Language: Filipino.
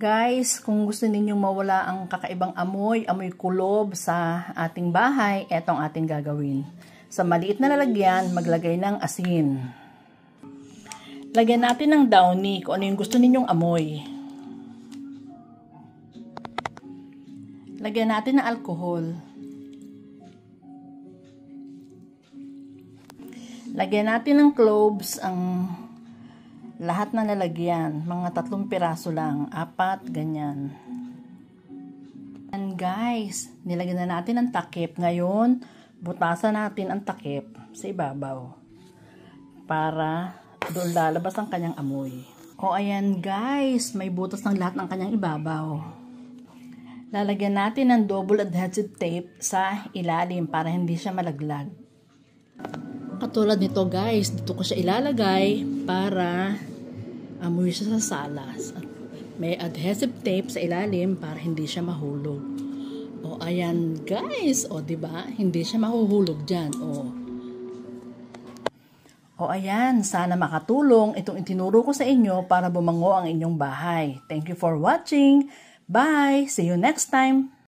Guys, kung gusto ninyong mawala ang kakaibang amoy kulob sa ating bahay, etong ating gagawin. Sa maliit na lalagyan, maglagay ng asin. Lagyan natin ng downy kung ano yung gusto ninyong amoy. Lagyan natin ng alcohol. Lagyan natin ng cloves ang lahat na lalagyan, mga 3 piraso lang, 4, ganyan. And guys, nilagyan na natin ang takip. Ngayon, butasan natin ang takip sa ibabaw para doon lalabas ang kanyang amoy. O ayan guys, may butas ng lahat ng kanyang ibabaw. Lalagyan natin ng double adhesive tape sa ilalim para hindi siya malaglag. Katulad nito guys, dito ko siya ilalagay para amoy siya sa salas. May adhesive tape sa ilalim para hindi siya mahulog. O ayan guys, o diba? Hindi siya mahuhulog dyan. O ayan, sana makatulong itong itinuro ko sa inyo para bumango ang inyong bahay. Thank you for watching. Bye! See you next time!